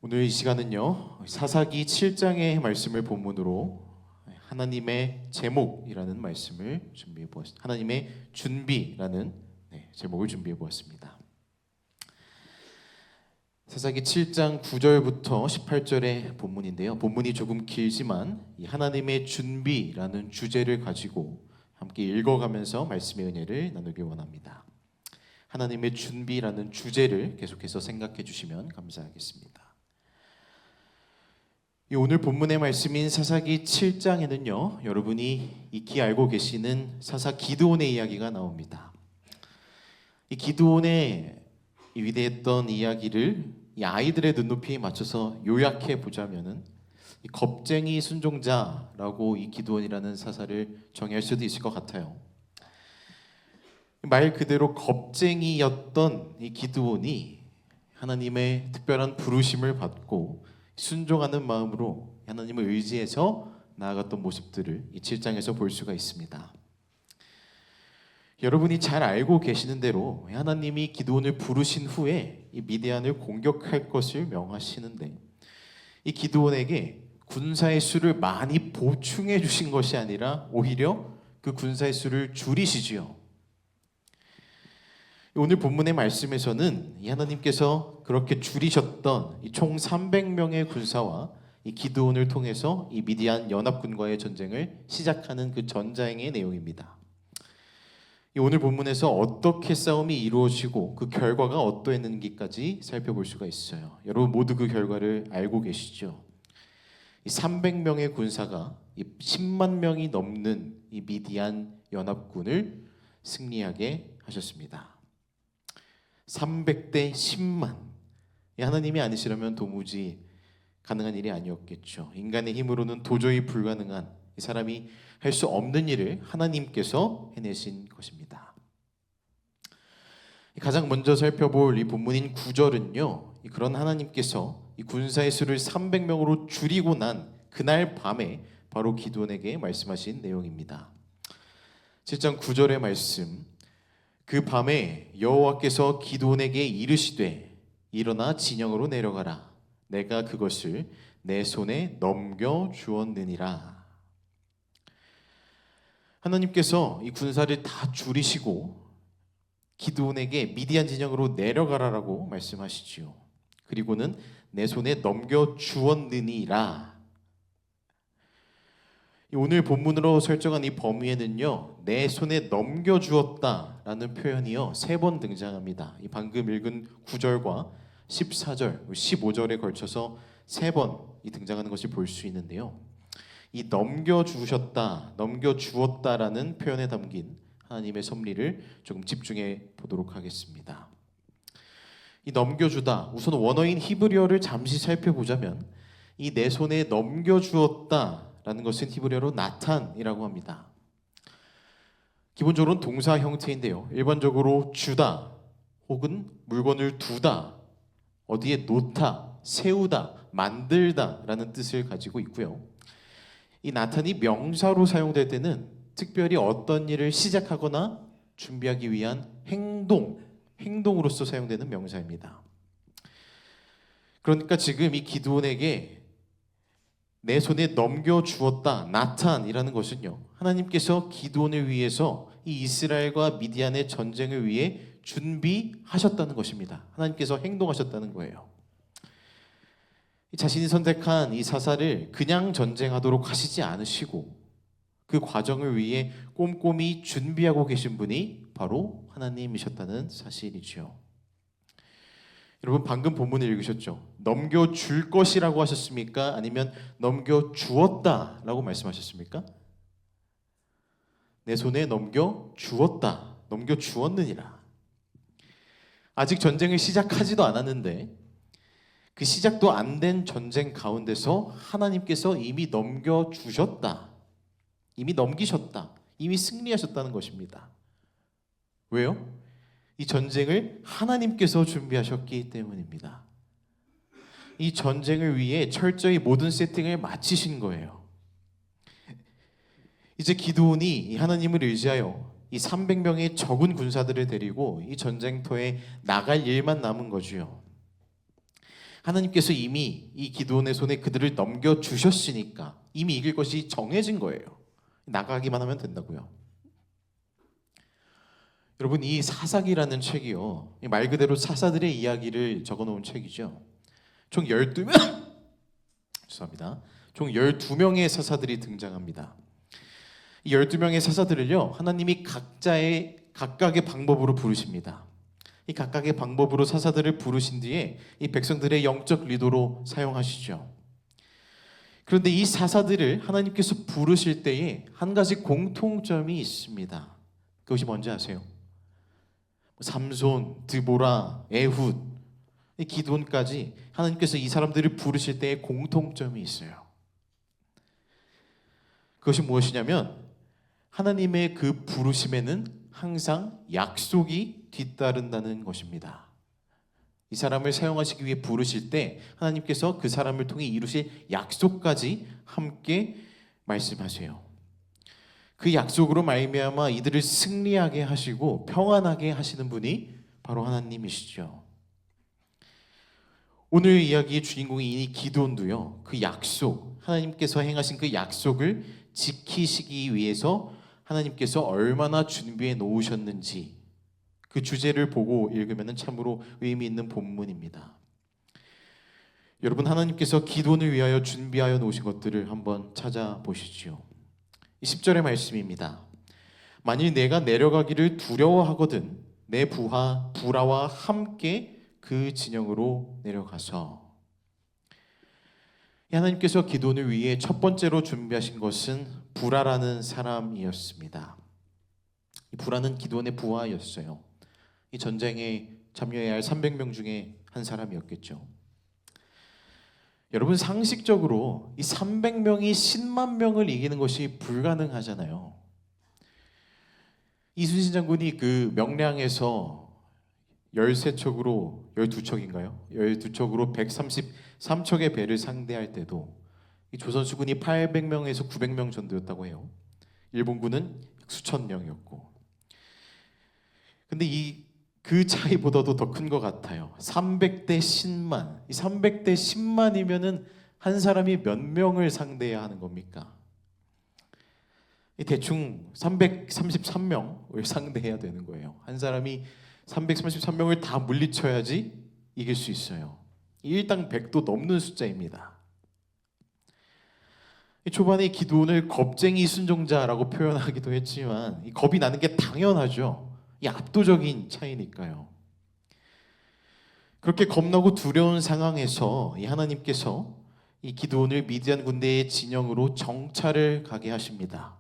오늘 이 시간은요, 사사기 7장의 말씀을 본문으로 하나님의 제목이라는 말씀을 준비해 보았습니다. 하나님의 준비라는 제목을 준비해 보았습니다. 사사기 7장 9절부터 18절의 본문인데요. 본문이 조금 길지만 이 하나님의 준비라는 주제를 가지고 함께 읽어가면서 말씀의 은혜를 나누길 원합니다. 하나님의 준비라는 주제를 계속해서 생각해 주시면 감사하겠습니다. 오늘 본문의 말씀인 사사기 7장에는요, 여러분이 익히 알고 계시는 사사 기드온의 이야기가 나옵니다. 이 기드온의 위대했던 이야기를 이 아이들의 눈높이에 맞춰서 요약해 보자면은 이 겁쟁이 순종자라고 이 기드온이라는 사사를 정의할 수도 있을 것 같아요. 말 그대로 겁쟁이였던 이 기드온이 하나님의 특별한 부르심을 받고 순종하는 마음으로 하나님을 의지해서 나아갔던 모습들을 이 7장에서 볼 수가 있습니다. 여러분이 잘 알고 계시는 대로 하나님이 기드온을 부르신 후에 이 미디안을 공격할 것을 명하시는데, 이 기드온에게 군사의 수를 많이 보충해 주신 것이 아니라 오히려 그 군사의 수를 줄이시지요. 오늘 본문의 말씀에서는 이 하나님께서 그렇게 줄이셨던 이 총 300명의 군사와 이 기드온을 통해서 이 미디안 연합군과의 전쟁을 시작하는 그 전장의 내용입니다. 오늘 본문에서 어떻게 싸움이 이루어지고 그 결과가 어떠했는지까지 살펴볼 수가 있어요. 여러분 모두 그 결과를 알고 계시죠? 이 300명의 군사가 이 10만 명이 넘는 이 미디안 연합군을 승리하게 하셨습니다. 300대 10만. 하나님이 아니시라면 도무지 가능한 일이 아니었겠죠. 인간의 힘으로는 도저히 불가능한, 이 사람이 할 수 없는 일을 하나님께서 해내신 것입니다. 가장 먼저 살펴볼 이 본문인 9절은요, 그런 하나님께서 이 군사의 수를 300명으로 줄이고 난 그날 밤에 바로 기드온에게 말씀하신 내용입니다. 7장 9절의 말씀, 그 밤에 여호와께서 기드온에게 이르시되 일어나 진영으로 내려가라. 내가 그것을 내 손에 넘겨 주었느니라. 하나님께서 이 군사를 다 줄이시고 기드온에게 미디안 진영으로 내려가라라고 말씀하시지요. 그리고는 내 손에 넘겨 주었느니라. 오늘 본문으로 설정한 이 범위에는요, 내 손에 넘겨주었다라는 표현이요 3번 등장합니다. 이 방금 읽은 9절과 14절, 15절에 걸쳐서 3번 등장하는 것을 볼 수 있는데요. 이 넘겨주셨다, 넘겨주었다라는 표현에 담긴 하나님의 섭리를 조금 집중해 보도록 하겠습니다. 이 넘겨주다, 우선 원어인 히브리어를 잠시 살펴보자면 이 내 손에 넘겨주었다 라는 것은 히브리어로 나탄이라고 합니다. 기본적으로는 동사 형태인데요, 일반적으로 주다 혹은 물건을 두다, 어디에 놓다, 세우다, 만들다 라는 뜻을 가지고 있고요. 이 나탄이 명사로 사용될 때는 특별히 어떤 일을 시작하거나 준비하기 위한 행동으로서 사용되는 명사입니다. 그러니까 지금 이 기드온에게 내 손에 넘겨주었다, 나탄이라는 것은요, 하나님께서 기드온을 위해서 이 이스라엘과 미디안의 전쟁을 위해 준비하셨다는 것입니다. 하나님께서 행동하셨다는 거예요. 자신이 선택한 이 사사를 그냥 전쟁하도록 하시지 않으시고 그 과정을 위해 꼼꼼히 준비하고 계신 분이 바로 하나님이셨다는 사실이죠. 여러분 방금 본문을 읽으셨죠? 넘겨줄 것이라고 하셨습니까? 아니면 넘겨주었다라고 말씀하셨습니까? 내 손에 넘겨주었다, 넘겨주었느니라. 아직 전쟁을 시작하지도 않았는데 그 시작도 안 된 전쟁 가운데서 하나님께서 이미 넘겨주셨다, 이미 넘기셨다, 이미 승리하셨다는 것입니다. 왜요? 이 전쟁을 하나님께서 준비하셨기 때문입니다. 이 전쟁을 위해 철저히 모든 세팅을 마치신 거예요. 이제 기드온이 하나님을 의지하여 이 300명의 적은 군사들을 데리고 이 전쟁터에 나갈 일만 남은 거지요. 하나님께서 이미 이 기드온의 손에 그들을 넘겨주셨으니까 이미 이길 것이 정해진 거예요. 나가기만 하면 된다고요. 여러분, 이 사사기라는 책이요, 말 그대로 사사들의 이야기를 적어놓은 책이죠. 총 12명 죄송합니다. 총 12명의 사사들이 등장합니다. 이 12명의 사사들을요, 하나님이 각각의 방법으로 부르십니다. 이 각각의 방법으로 사사들을 부르신 뒤에 이 백성들의 영적 리더로 사용하시죠. 그런데 이 사사들을 하나님께서 부르실 때에 한 가지 공통점이 있습니다. 그것이 뭔지 아세요? 삼손, 드보라, 에훗, 기드온까지 하나님께서 이 사람들을 부르실 때에 공통점이 있어요. 그것이 무엇이냐면 하나님의 그 부르심에는 항상 약속이 뒤따른다는 것입니다. 이 사람을 사용하시기 위해 부르실 때 하나님께서 그 사람을 통해 이루실 약속까지 함께 말씀하세요. 그 약속으로 말미암아 이들을 승리하게 하시고 평안하게 하시는 분이 바로 하나님이시죠. 오늘 이야기의 주인공인 이 기드온도요, 그 약속, 하나님께서 행하신 그 약속을 지키시기 위해서 하나님께서 얼마나 준비해 놓으셨는지 그 주제를 보고 읽으면 참으로 의미 있는 본문입니다. 여러분, 하나님께서 기드온을 위하여 준비하여 놓으신 것들을 한번 찾아보시지요. 10절의 말씀입니다. 만일 내가 내려가기를 두려워하거든 내 부하 부라와 함께 그 진영으로 내려가서. 하나님께서 기드온을 위해 첫 번째로 준비하신 것은 부라라는 사람이었습니다. 이 부라는 기드온의 부하였어요. 이 전쟁에 참여해야 할 300명 중에 한 사람이었겠죠. 여러분, 상식적으로 이 300명이 10만 명을 이기는 것이 불가능하잖아요. 이순신 장군이 그 명량에서 13척으로 12척인가요? 12척으로 133척의 배를 상대할 때도 이 조선 수군이 800명에서 900명 정도였다고 해요. 일본군은 수천 명이었고. 근데 그 차이보다도 더 큰 것 같아요. 300대 10만. 이 300대 10만이면은 한 사람이 몇 명을 상대해야 하는 겁니까? 대충 333명을 상대해야 되는 거예요. 한 사람이 333명을 다 물리쳐야지 이길 수 있어요. 일당 100도 넘는 숫자입니다. 초반에 기드온을 겁쟁이 순종자라고 표현하기도 했지만 이 겁이 나는 게 당연하죠. 이 압도적인 차이니까요. 그렇게 겁나고 두려운 상황에서 이 하나님께서 이 기드온을 미디안 군대의 진영으로 정찰을 가게 하십니다.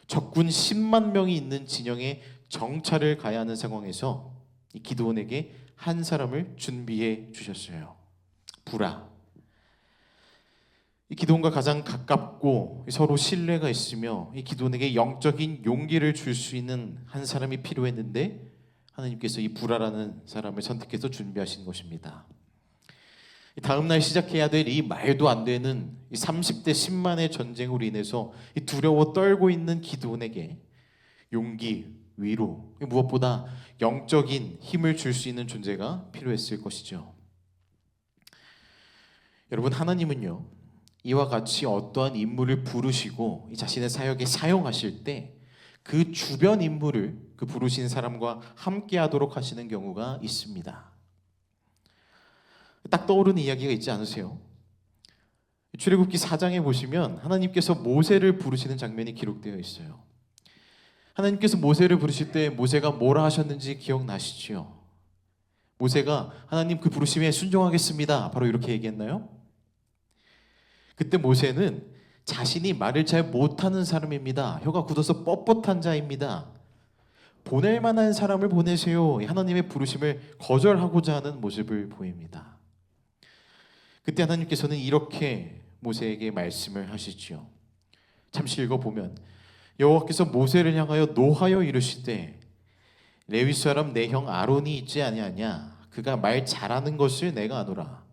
적군 10만 명이 있는 진영에 정찰을 가야 하는 상황에서 이 기드온에게 한 사람을 준비해 주셨어요. 부라. 이 기드온과 가장 가깝고 서로 신뢰가 있으며 이 기드온에게 영적인 용기를 줄 수 있는 한 사람이 필요했는데 하나님께서 이 부라라는 사람을 선택해서 준비하신 것입니다. 다음 날 시작해야 될 이 말도 안 되는 이 30대 10만의 전쟁으로 인해서 이 두려워 떨고 있는 기드온에게 용기, 위로, 무엇보다 영적인 힘을 줄 수 있는 존재가 필요했을 것이죠. 여러분, 하나님은요, 이와 같이 어떠한 인물을 부르시고 이 자신의 사역에 사용하실 때 그 주변 인물을 그 부르신 사람과 함께 하도록 하시는 경우가 있습니다. 딱 떠오르는 이야기가 있지 않으세요? 출애굽기 4장에 보시면 하나님께서 모세를 부르시는 장면이 기록되어 있어요. 하나님께서 모세를 부르실 때 모세가 뭐라 하셨는지 기억나시죠? 모세가 하나님 그 부르심에 순종하겠습니다, 바로 이렇게 얘기했나요? 그때 모세는 자신이 말을 잘 못하는 사람입니다. 혀가 굳어서 뻣뻣한 자입니다. 보낼 만한 사람을 보내세요. 하나님의 부르심을 거절하고자 하는 모습을 보입니다. 그때 하나님께서는 이렇게 모세에게 말씀을 하시지요. 잠시 읽어보면 여호와께서 모세를 향하여 노하여 이르시되 레위 사람 내 형 아론이 있지 아니하냐? 그가 말 잘하는 것을 내가 아노라.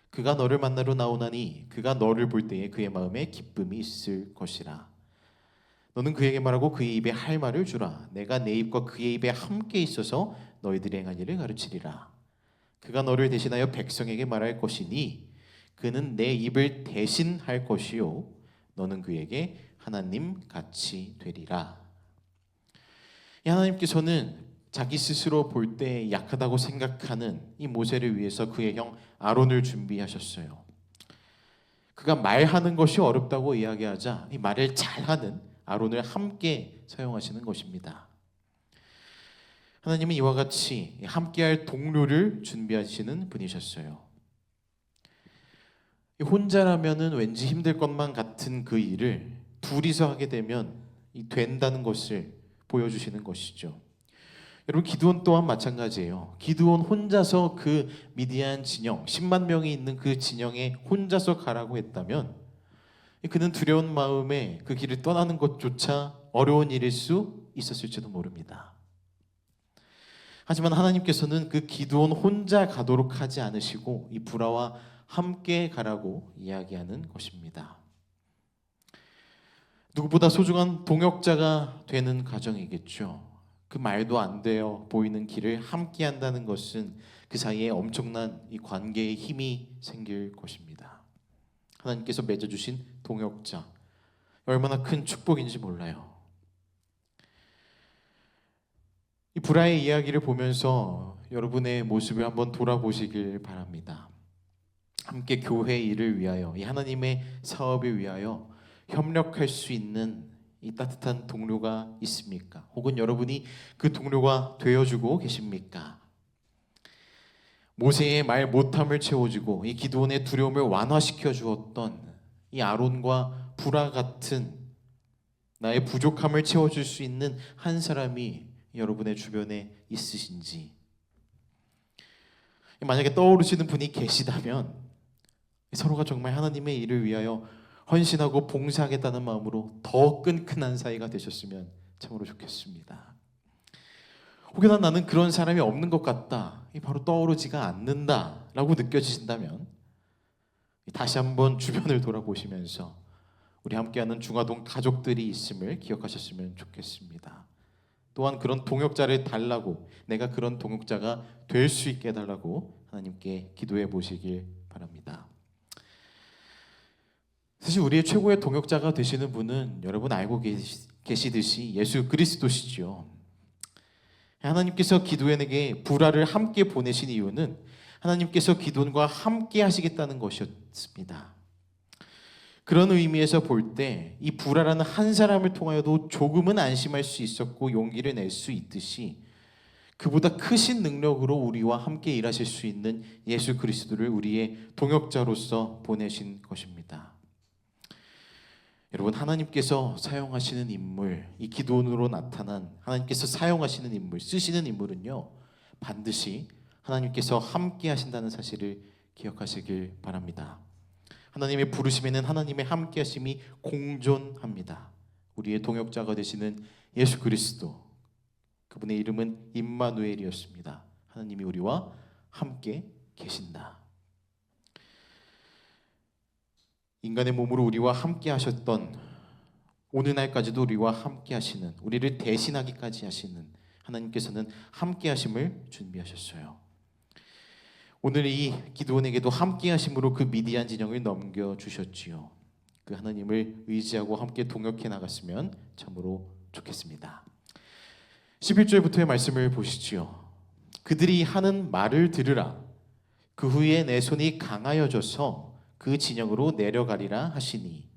그가 너를 만나러 나오나니 그가 너를 볼 때에 그의 마음에 기쁨이 있을 것이라. 너는 그에게 말하고 그의 입에 할 말을 주라. 내가 내 입과 그의 입에 함께 있어서 너희들이 행한 일을 가르치리라. 그가 너를 대신하여 백성에게 말할 것이니 그는 내 입을 대신할 것이요 너는 그에게 하나님 같이 되리라. 이 하나님께서는 자기 스스로 볼 때 약하다고 생각하는 이 모세를 위해서 그의 형 아론을 준비하셨어요. 그가 말하는 것이 어렵다고 이야기하자 이 말을 잘하는 아론을 함께 사용하시는 것입니다. 하나님은 이와 같이 함께할 동료를 준비하시는 분이셨어요. 혼자라면은 왠지 힘들 것만 같은 그 일을 둘이서 하게 되면 된다는 것을 보여주시는 것이죠. 여러분, 기드온 또한 마찬가지예요. 기드온 혼자서 그 미디안 진영 10만 명이 있는 그 진영에 혼자서 가라고 했다면 그는 두려운 마음에 그 길을 떠나는 것조차 어려운 일일 수 있었을지도 모릅니다. 하지만 하나님께서는 그 기드온 혼자 가도록 하지 않으시고 이 브라와 함께 가라고 이야기하는 것입니다. 누구보다 소중한 동역자가 되는 가정이겠죠. 그 말도 안 되어 보이는 길을 함께 한다는 것은 그 사이에 엄청난 이 관계의 힘이 생길 것입니다. 하나님께서 맺어주신 동역자, 얼마나 큰 축복인지 몰라요. 이 브라의 이야기를 보면서 여러분의 모습을 한번 돌아보시길 바랍니다. 함께 교회 일을 위하여, 이 하나님의 사업을 위하여 협력할 수 있는 이 따뜻한 동료가 있습니까? 혹은 여러분이 그 동료가 되어주고 계십니까? 모세의 말 못함을 채워주고 이 기드온의 두려움을 완화시켜 주었던 이 아론과 브라 같은 나의 부족함을 채워줄 수 있는 한 사람이 여러분의 주변에 있으신지, 만약에 떠오르시는 분이 계시다면 서로가 정말 하나님의 일을 위하여 헌신하고 봉사하겠다는 마음으로 더 끈끈한 사이가 되셨으면 참으로 좋겠습니다. 혹여나 나는 그런 사람이 없는 것 같다, 바로 떠오르지가 않는다 라고 느껴지신다면 다시 한번 주변을 돌아보시면서 우리 함께하는 중화동 가족들이 있음을 기억하셨으면 좋겠습니다. 또한 그런 동역자를 달라고, 내가 그런 동역자가 될 수 있게 해달라고 하나님께 기도해 보시길 바랍니다. 사실 우리의 최고의 동역자가 되시는 분은 여러분 알고 계시듯이 예수 그리스도시죠. 하나님께서 기드온에게 브라를 함께 보내신 이유는 하나님께서 기드온과 함께 하시겠다는 것이었습니다. 그런 의미에서 볼 때 이 브라라는 한 사람을 통하여도 조금은 안심할 수 있었고 용기를 낼 수 있듯이 그보다 크신 능력으로 우리와 함께 일하실 수 있는 예수 그리스도를 우리의 동역자로서 보내신 것입니다. 여러분, 하나님께서 사용하시는 인물, 이 기드온으로 나타난 하나님께서 사용하시는 인물, 쓰시는 인물은요, 반드시 하나님께서 함께 하신다는 사실을 기억하시길 바랍니다. 하나님의 부르심에는 하나님의 함께 하심이 공존합니다. 우리의 동역자가 되시는 예수 그리스도, 그분의 이름은 임마누엘이었습니다. 하나님이 우리와 함께 계신다. 인간의 몸으로 우리와 함께 하셨던, 오늘날까지도 우리와 함께 하시는, 우리를 대신하기까지 하시는 하나님께서는 함께 하심을 준비하셨어요. 오늘 이 기드온에게도 함께 하심으로 그 미디안 진영을 넘겨주셨지요. 그 하나님을 의지하고 함께 동역해 나갔으면 참으로 좋겠습니다. 11절부터의 말씀을 보시지요. 그들이 하는 말을 들으라. 그 후에 내 손이 강하여져서 그 진영으로 내려가리라 하시니,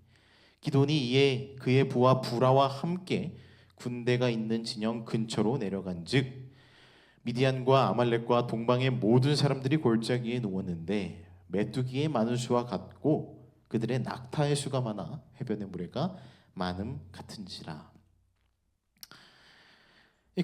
기드온이 이에 그의 부하 브라와 함께 군대가 있는 진영 근처로 내려간즉 미디안과 아말렉과 동방의 모든 사람들이 골짜기에 누웠는데 메뚜기의 많은 수와 같고 그들의 낙타의 수가 많아 해변의 무례가 많음 같은지라.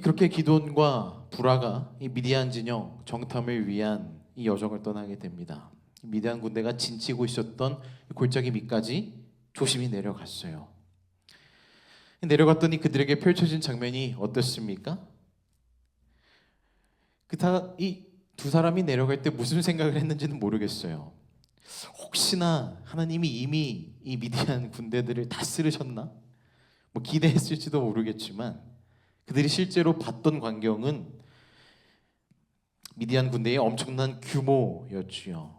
그렇게 기드온과 브라가 이 미디안 진영 정탐을 위한 이 여정을 떠나게 됩니다. 미디안 군대가 진치고 있었던 골짜기 밑까지 조심히 내려갔어요. 내려갔더니 그들에게 펼쳐진 장면이 어떻습니까? 이 두 사람이 내려갈 때 무슨 생각을 했는지는 모르겠어요. 혹시나 하나님이 이미 이 미디안 군대들을 다 쓰르셨나? 기대했을지도 모르겠지만 그들이 실제로 봤던 광경은 미디안 군대의 엄청난 규모였지요.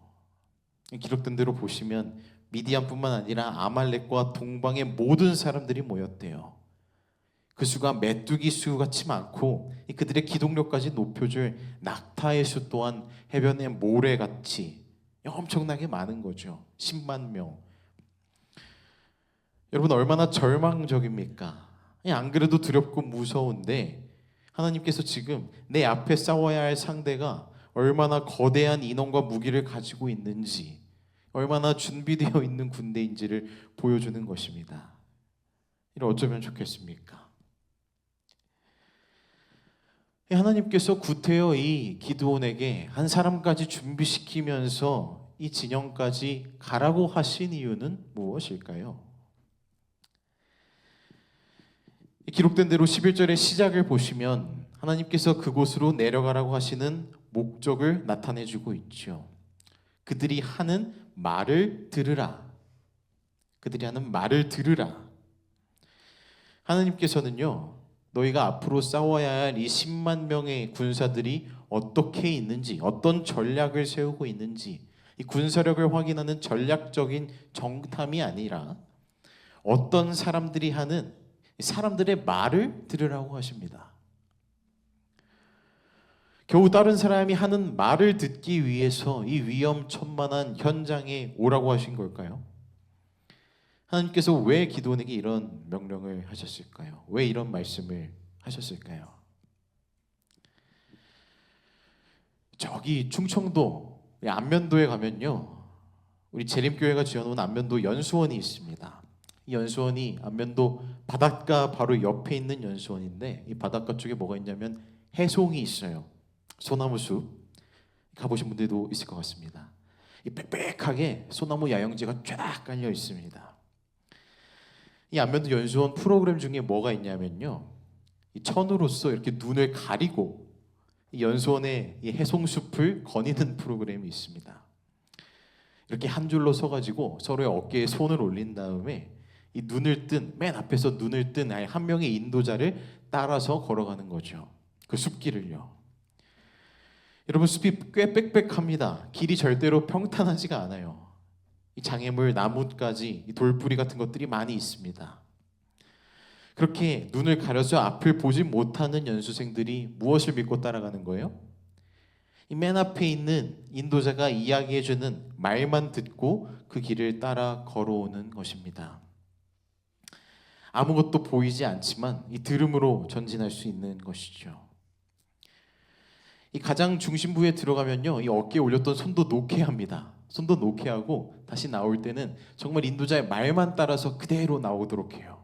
기록된 대로 보시면 미디안뿐만 아니라 아말렉과 동방의 모든 사람들이 모였대요. 그 수가 메뚜기 수같이 많고 그들의 기동력까지 높여줄 낙타의 수 또한 해변의 모래같이 엄청나게 많은 거죠. 10만 명. 여러분 얼마나 절망적입니까? 안 그래도 두렵고 무서운데 하나님께서 지금 내 앞에 싸워야 할 상대가 얼마나 거대한 인원과 무기를 가지고 있는지, 얼마나 준비되어 있는 군대인지를 보여주는 것입니다. 이를 어쩌면 좋겠습니까? 하나님께서 구태여 이 기드온에게 한 사람까지 준비시키면서 이 진영까지 가라고 하신 이유는 무엇일까요? 기록된 대로 11절의 시작을 보시면 하나님께서 그곳으로 내려가라고 하시는 목적을 나타내주고 있죠. 그들이 하는 말을 들으라. 그들이 하는 말을 들으라. 하나님께서는요, 너희가 앞으로 싸워야 할 이 10만 명의 군사들이 어떻게 있는지, 어떤 전략을 세우고 있는지, 이 군사력을 확인하는 전략적인 정탐이 아니라 어떤 사람들이 하는 사람들의 말을 들으라고 하십니다. 겨우 다른 사람이 하는 말을 듣기 위해서 이 위험천만한 현장에 오라고 하신 걸까요? 하나님께서 왜 기드온에게 이런 명령을 하셨을까요? 왜 이런 말씀을 하셨을까요? 저기 충청도 안면도에 가면요, 우리 재림교회가 지어놓은 안면도 연수원이 있습니다. 이 연수원이 안면도 바닷가 바로 옆에 있는 연수원인데, 이 바닷가 쪽에 뭐가 있냐면 해송이 있어요. 소나무 숲. 가보신 분들도 있을 것 같습니다. 이 빽빽하게 소나무 야영지가 쫙 깔려 있습니다. 이 안면도 연수원 프로그램 중에 뭐가 있냐면요, 이 천으로서 이렇게 눈을 가리고 이 연수원의 이 해송숲을 거니는 프로그램이 있습니다. 이렇게 한 줄로 서가지고 서로의 어깨에 손을 올린 다음에 이 눈을 뜬, 맨 앞에서 눈을 뜬 한 명의 인도자를 따라서 걸어가는 거죠. 그 숲길을요. 여러분 숲이 꽤 빽빽합니다. 길이 절대로 평탄하지가 않아요. 이 장애물, 나뭇가지, 이 돌뿌리 같은 것들이 많이 있습니다. 그렇게 눈을 가려서 앞을 보지 못하는 연수생들이 무엇을 믿고 따라가는 거예요? 이 맨 앞에 있는 인도자가 이야기해주는 말만 듣고 그 길을 따라 걸어오는 것입니다. 아무것도 보이지 않지만 이 들음으로 전진할 수 있는 것이죠. 이 가장 중심부에 들어가면요, 이 어깨에 올렸던 손도 놓게 합니다. 손도 놓게 하고 다시 나올 때는 정말 인도자의 말만 따라서 그대로 나오도록 해요.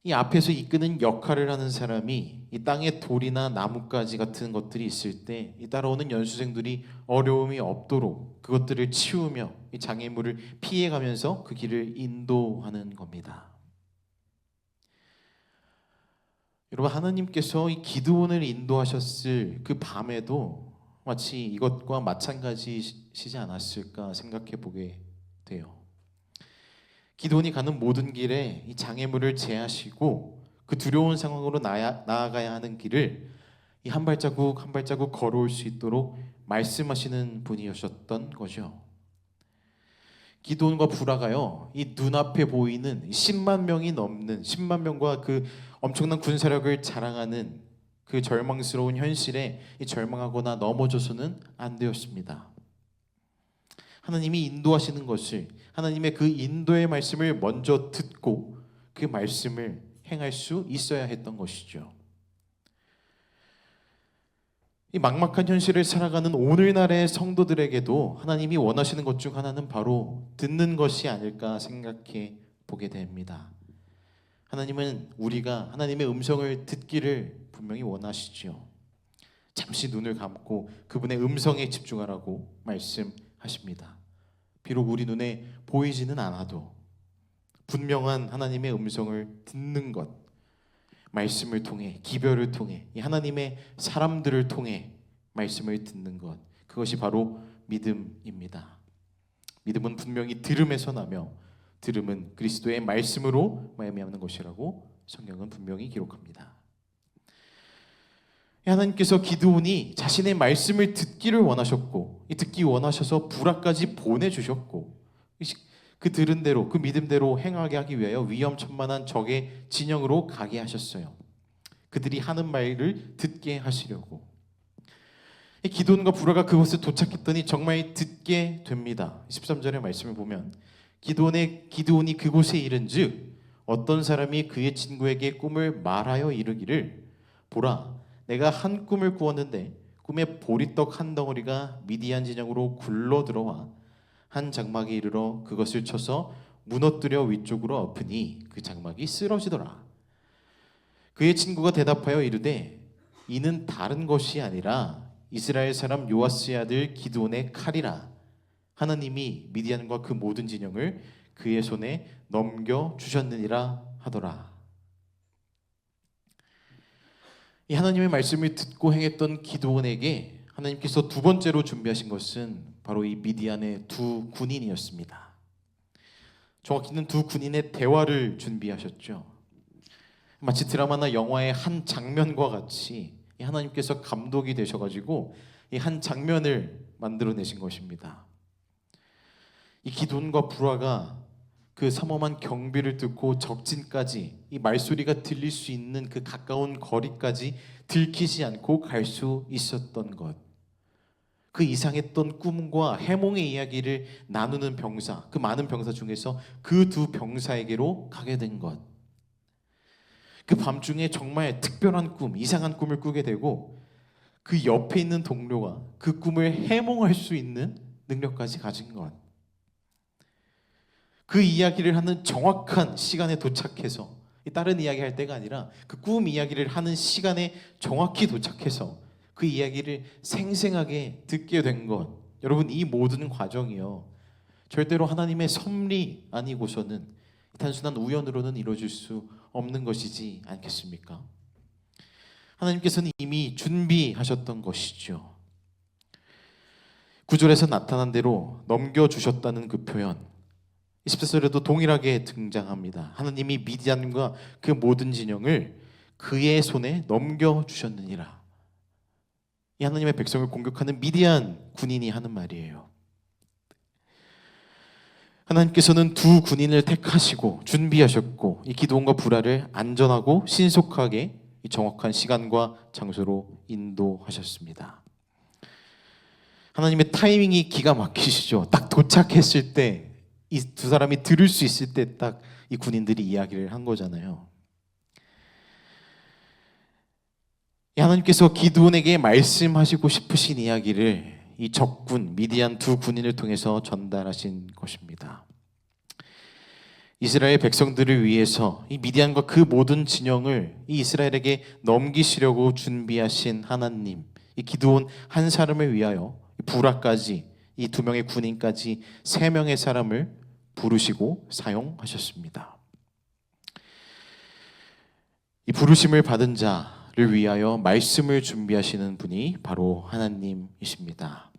이 앞에서 이끄는 역할을 하는 사람이 이 땅에 돌이나 나뭇가지 같은 것들이 있을 때 이 따라오는 연수생들이 어려움이 없도록 그것들을 치우며 이 장애물을 피해가면서 그 길을 인도하는 겁니다. 여러분 하나님께서 이 기드온을 인도하셨을 그 밤에도 마치 이것과 마찬가지시지 않았을까 생각해 보게 돼요. 기드온이 가는 모든 길에 이 장애물을 제하시고 그 두려운 상황으로 나아가야 하는 길을 이 한 발자국 한 발자국 걸어올 수 있도록 말씀하시는 분이셨던 거죠. 기드온과 부라가요, 이 눈앞에 보이는 10만 명이 넘는 10만 명과 그 엄청난 군사력을 자랑하는 그 절망스러운 현실에 이 절망하거나 넘어져서는 안 되었습니다. 하나님이 인도하시는 것을, 하나님의 그 인도의 말씀을 먼저 듣고 그 말씀을 행할 수 있어야 했던 것이죠. 이 막막한 현실을 살아가는 오늘날의 성도들에게도 하나님이 원하시는 것 중 하나는 바로 듣는 것이 아닐까 생각해 보게 됩니다. 하나님은 우리가 하나님의 음성을 듣기를 분명히 원하시죠. 잠시 눈을 감고 그분의 음성에 집중하라고 말씀하십니다. 비록 우리 눈에 보이지는 않아도 분명한 하나님의 음성을 듣는 것, 말씀을 통해, 기별을 통해, 이 하나님의 사람들을 통해 말씀을 듣는 것, 그것이 바로 믿음입니다. 믿음은 분명히 들음에서 나며 들음은 그리스도의 말씀으로 말미암는 것이라고 성경은 분명히 기록합니다. 하나님께서 기드온이 자신의 말씀을 듣기를 원하셨고, 듣기 원하셔서 부라까지 보내주셨고, 그 들은 대로, 그 믿음대로 행하게 하기 위하여 위험천만한 적의 진영으로 가게 하셨어요. 그들이 하는 말을 듣게 하시려고. 기드온과 부라가 그곳에 도착했더니 정말 듣게 됩니다. 13절의 말씀을 보면 기드온이 그곳에 이른즉 어떤 사람이 그의 친구에게 꿈을 말하여 이르기를, 보라, 내가 한 꿈을 꾸었는데 꿈에 보리떡 한 덩어리가 미디안 진영으로 굴러 들어와 한 장막에 이르러 그것을 쳐서 무너뜨려 위쪽으로 엎으니 그 장막이 쓰러지더라. 그의 친구가 대답하여 이르되, 이는 다른 것이 아니라 이스라엘 사람 요아스의 아들 기드온의 칼이라. 하나님이 미디안과 그 모든 진영을 그의 손에 넘겨 주셨느니라 하더라. 이 하나님의 말씀을 듣고 행했던 기드온에게 하나님께서 두 번째로 준비하신 것은 바로 이 미디안의 두 군인이었습니다. 정확히는 두 군인의 대화를 준비하셨죠. 마치 드라마나 영화의 한 장면과 같이 이 하나님께서 감독이 되셔가지고 이 한 장면을 만들어내신 것입니다. 이 기드온과 부라가 그 삼엄한 경비를 듣고 적진까지 이 말소리가 들릴 수 있는 그 가까운 거리까지 들키지 않고 갈 수 있었던 것, 그 이상했던 꿈과 해몽의 이야기를 나누는 병사, 그 많은 병사 중에서 그 두 병사에게로 가게 된 것, 그 밤중에 정말 특별한 꿈, 이상한 꿈을 꾸게 되고 그 옆에 있는 동료가 그 꿈을 해몽할 수 있는 능력까지 가진 것, 그 이야기를 하는 정확한 시간에 도착해서, 다른 이야기 할 때가 아니라 그 꿈 이야기를 하는 시간에 정확히 도착해서 그 이야기를 생생하게 듣게 된 것, 여러분, 이 모든 과정이요, 절대로 하나님의 섭리 아니고서는 단순한 우연으로는 이루어질 수 없는 것이지 않겠습니까? 하나님께서는 이미 준비하셨던 것이죠. 9절에서 나타난 대로 넘겨주셨다는 그 표현, 24절에도 동일하게 등장합니다. 하나님이 미디안과 그 모든 진영을 그의 손에 넘겨주셨느니라. 이 하나님의 백성을 공격하는 미디안 군인이 하는 말이에요. 하나님께서는 두 군인을 택하시고 준비하셨고 이 기드온과 부라를 안전하고 신속하게 이 정확한 시간과 장소로 인도하셨습니다. 하나님의 타이밍이 기가 막히시죠. 딱 도착했을 때 이 두 사람이 들을 수 있을 때 딱 이 군인들이 이야기를 한 거잖아요. 하나님께서 기드온에게 말씀하시고 싶으신 이야기를 이 적군 미디안 두 군인을 통해서 전달하신 것입니다. 이스라엘 백성들을 위해서 이 미디안과 그 모든 진영을 이 이스라엘에게 넘기시려고 준비하신 하나님, 이 기드온 한 사람을 위하여 부라까지 이 두 명의 군인까지 세 명의 사람을 부르시고 사용하셨습니다. 이 부르심을 받은 자를 위하여 말씀을 준비하시는 분이 바로 하나님이십니다.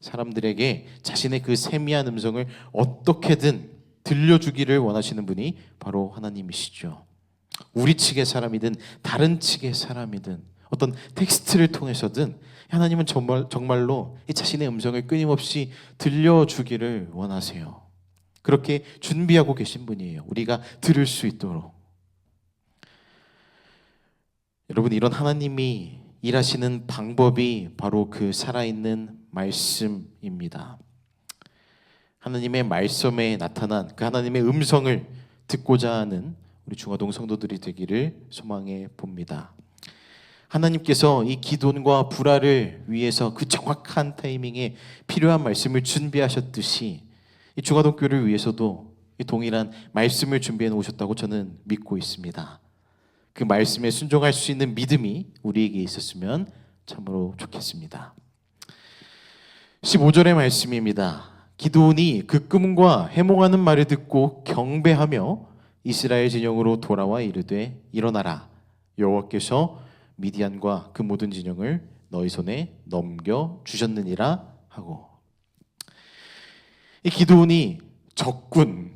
사람들에게 자신의 그 세미한 음성을 어떻게든 들려주기를 원하시는 분이 바로 하나님이시죠. 우리 측의 사람이든 다른 측의 사람이든 어떤 텍스트를 통해서든 하나님은 정말로 자신의 음성을 끊임없이 들려주기를 원하세요. 그렇게 준비하고 계신 분이에요. 우리가 들을 수 있도록. 여러분, 이런 하나님이 일하시는 방법이 바로 그 살아있는 말씀입니다. 하나님의 말씀에 나타난 그 하나님의 음성을 듣고자 하는 우리 중화동 성도들이 되기를 소망해 봅니다. 하나님께서 이 기드온과 부라를 위해서 그 정확한 타이밍에 필요한 말씀을 준비하셨듯이 이 중화동 교회를 위해서도 이 동일한 말씀을 준비해 놓으셨다고 저는 믿고 있습니다. 그 말씀에 순종할 수 있는 믿음이 우리에게 있었으면 참으로 좋겠습니다. 15절의 말씀입니다. 기드온이 그 꿈과 해몽하는 말을 듣고 경배하며 이스라엘 진영으로 돌아와 이르되, 일어나라, 여호와께서 미디안과 그 모든 진영을 너희 손에 넘겨 주셨느니라 하고, 이 기드온이 적군의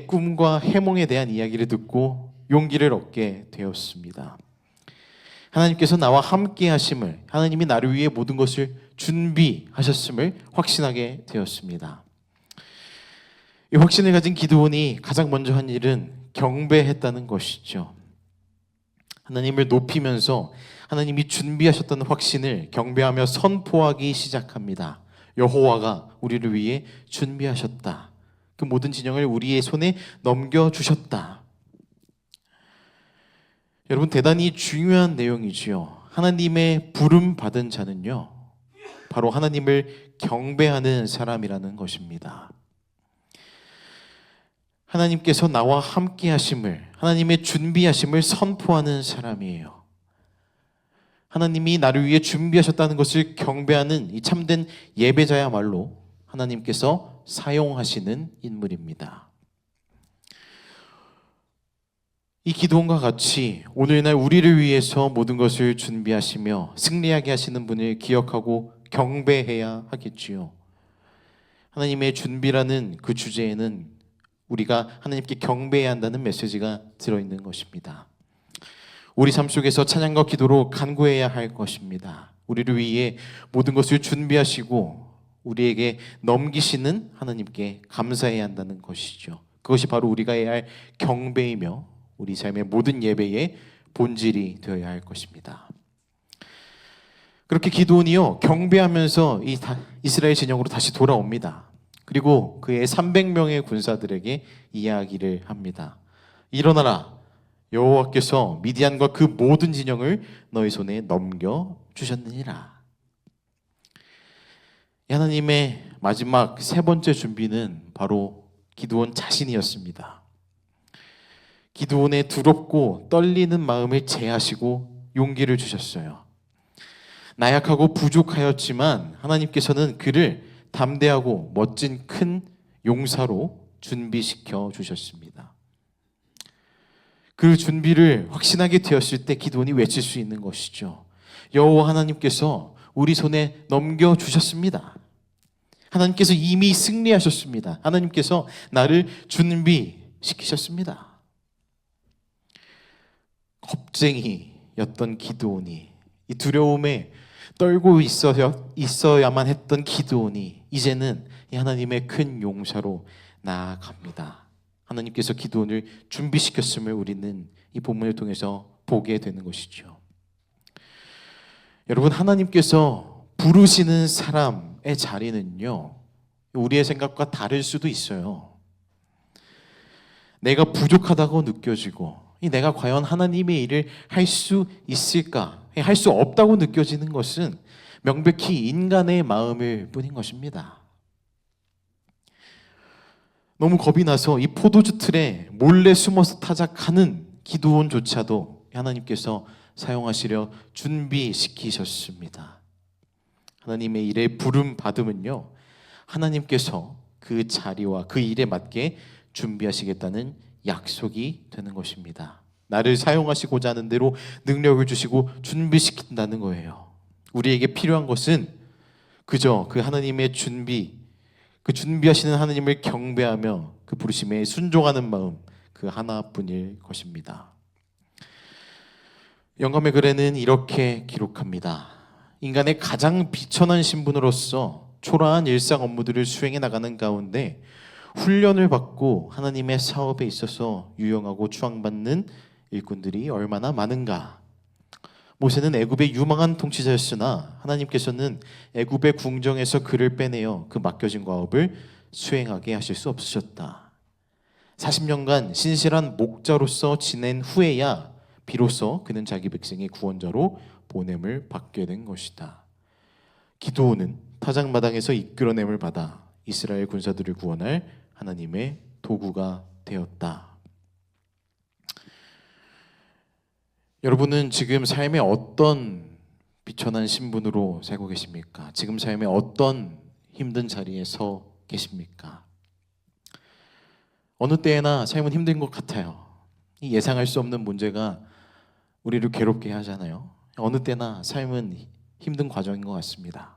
꿈과 해몽에 대한 이야기를 듣고 용기를 얻게 되었습니다. 하나님께서 나와 함께 하심을, 하나님이 나를 위해 모든 것을 준비하셨음을 확신하게 되었습니다. 이 확신을 가진 기드온이 가장 먼저 한 일은 경배했다는 것이죠. 하나님을 높이면서 하나님이 준비하셨다는 확신을 경배하며 선포하기 시작합니다. 여호와가 우리를 위해 준비하셨다. 그 모든 진영을 우리의 손에 넘겨주셨다. 여러분, 대단히 중요한 내용이지요. 하나님의 부름 받은 자는요, 바로 하나님을 경배하는 사람이라는 것입니다. 하나님께서 나와 함께 하심을, 하나님의 준비하심을 선포하는 사람이에요. 하나님이 나를 위해 준비하셨다는 것을 경배하는 이 참된 예배자야말로 하나님께서 사용하시는 인물입니다. 이 기도원과 같이 오늘날 우리를 위해서 모든 것을 준비하시며 승리하게 하시는 분을 기억하고 경배해야 하겠지요. 하나님의 준비라는 그 주제에는 우리가 하나님께 경배해야 한다는 메시지가 들어있는 것입니다. 우리 삶 속에서 찬양과 기도로 간구해야 할 것입니다. 우리를 위해 모든 것을 준비하시고 우리에게 넘기시는 하나님께 감사해야 한다는 것이죠. 그것이 바로 우리가 해야 할 경배이며 우리 삶의 모든 예배의 본질이 되어야 할 것입니다. 그렇게 기드온이요, 경배하면서 이스라엘 진영으로 다시 돌아옵니다. 그리고 그의 300명의 군사들에게 이야기를 합니다. 일어나라, 여호와께서 미디안과 그 모든 진영을 너희 손에 넘겨주셨느니라. 하나님의 마지막 세 번째 준비는 바로 기드온 자신이었습니다. 기드온의 두렵고 떨리는 마음을 제하시고 용기를 주셨어요. 나약하고 부족하였지만 하나님께서는 그를 담대하고 멋진 큰 용사로 준비시켜 주셨습니다. 그 준비를 확신하게 되었을 때 기드온이 외칠 수 있는 것이죠. 여호와 하나님께서 우리 손에 넘겨주셨습니다. 하나님께서 이미 승리하셨습니다. 하나님께서 나를 준비시키셨습니다. 겁쟁이였던 기드온이, 이 두려움에 떨고 있어야만 했던 기드온이 이제는 이 하나님의 큰 용사로 나아갑니다. 하나님께서 기드온을 준비시켰음을 우리는 이 본문을 통해서 보게 되는 것이죠. 여러분, 하나님께서 부르시는 사람의 자리는요, 우리의 생각과 다를 수도 있어요. 내가 부족하다고 느껴지고 내가 과연 하나님의 일을 할 수 있을까? 할 수 없다고 느껴지는 것은 명백히 인간의 마음일 뿐인 것입니다. 너무 겁이 나서 이 포도주 틀에 몰래 숨어서 타작하는 기드온조차도 하나님께서 사용하시려 준비시키셨습니다. 하나님의 일에 부름 받음은요, 하나님께서 그 자리와 그 일에 맞게 준비하시겠다는 약속이 되는 것입니다. 나를 사용하시고자 하는 대로 능력을 주시고 준비시킨다는 거예요. 우리에게 필요한 것은 그저 그 하나님의 그 준비하시는 하나님을 경배하며 그 부르심에 순종하는 마음, 그 하나뿐일 것입니다. 영감의 글에는 이렇게 기록합니다. 인간의 가장 비천한 신분으로서 초라한 일상 업무들을 수행해 나가는 가운데 훈련을 받고 하나님의 사업에 있어서 유용하고 추앙받는 일꾼들이 얼마나 많은가. 모세는 애굽의 유망한 통치자였으나 하나님께서는 애굽의 궁정에서 그를 빼내어 그 맡겨진 과업을 수행하게 하실 수 없으셨다. 40년간 신실한 목자로서 지낸 후에야 비로소 그는 자기 백성의 구원자로 보냄을 받게 된 것이다. 기드온은 타작마당에서 이끌어냄을 받아 이스라엘 군사들을 구원할 하나님의 도구가 되었다. 여러분은 지금 삶의 어떤 비천한 신분으로 살고 계십니까? 지금 삶의 어떤 힘든 자리에 서 계십니까? 어느 때나 삶은 힘든 것 같아요. 이 예상할 수 없는 문제가 우리를 괴롭게 하잖아요. 어느 때나 삶은 힘든 과정인 것 같습니다.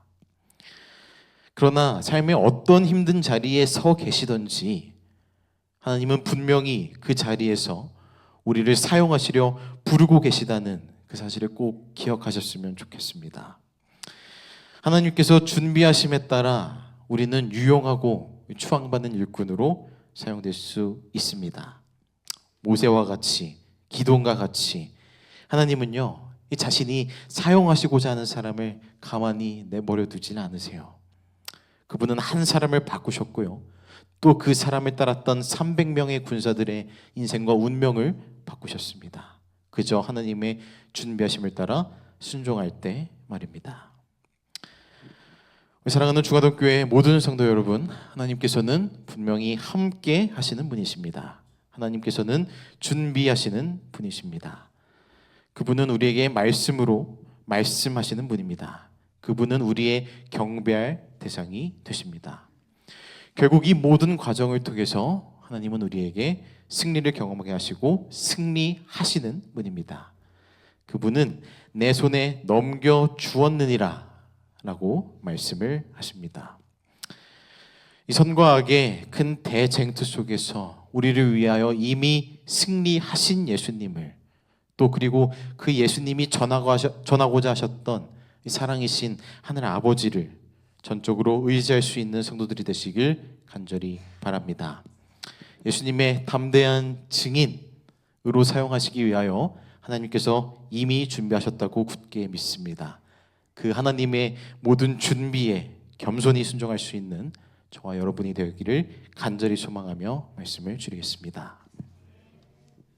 그러나 삶의 어떤 힘든 자리에 서 계시든지 하나님은 분명히 그 자리에서 우리를 사용하시려 부르고 계시다는 그 사실을 꼭 기억하셨으면 좋겠습니다. 하나님께서 준비하심에 따라 우리는 유용하고 추앙받는 일꾼으로 사용될 수 있습니다. 모세와 같이, 기도원과 같이 하나님은요, 이 자신이 사용하시고자 하는 사람을 가만히 내버려 두지는 않으세요. 그분은 한 사람을 바꾸셨고요, 또 그 사람을 따랐던 300명의 군사들의 인생과 운명을 바꾸셨습니다. 그저 하나님의 준비하심을 따라 순종할 때 말입니다. 사랑하는 중화동교회 모든 성도 여러분, 하나님께서는 분명히 함께 하시는 분이십니다. 하나님께서는 준비하시는 분이십니다. 그분은 우리에게 말씀으로 말씀하시는 분입니다. 그분은 우리의 경배할 대상이 되십니다. 결국 이 모든 과정을 통해서 하나님은 우리에게 승리를 경험하게 하시고 승리하시는 분입니다. 그분은 내 손에 넘겨주었느니라 라고 말씀을 하십니다. 이 선과 악의 큰 대쟁투 속에서 우리를 위하여 이미 승리하신 예수님을, 또 그리고 그 예수님이 전하고자 하셨던 이 사랑이신 하늘 아버지를 전적으로 의지할 수 있는 성도들이 되시길 간절히 바랍니다. 예수님의 담대한 증인으로 사용하시기 위하여 하나님께서 이미 준비하셨다고 굳게 믿습니다. 그 하나님의 모든 준비에 겸손히 순종할 수 있는 저와 여러분이 되기를 간절히 소망하며 말씀을 드리겠습니다.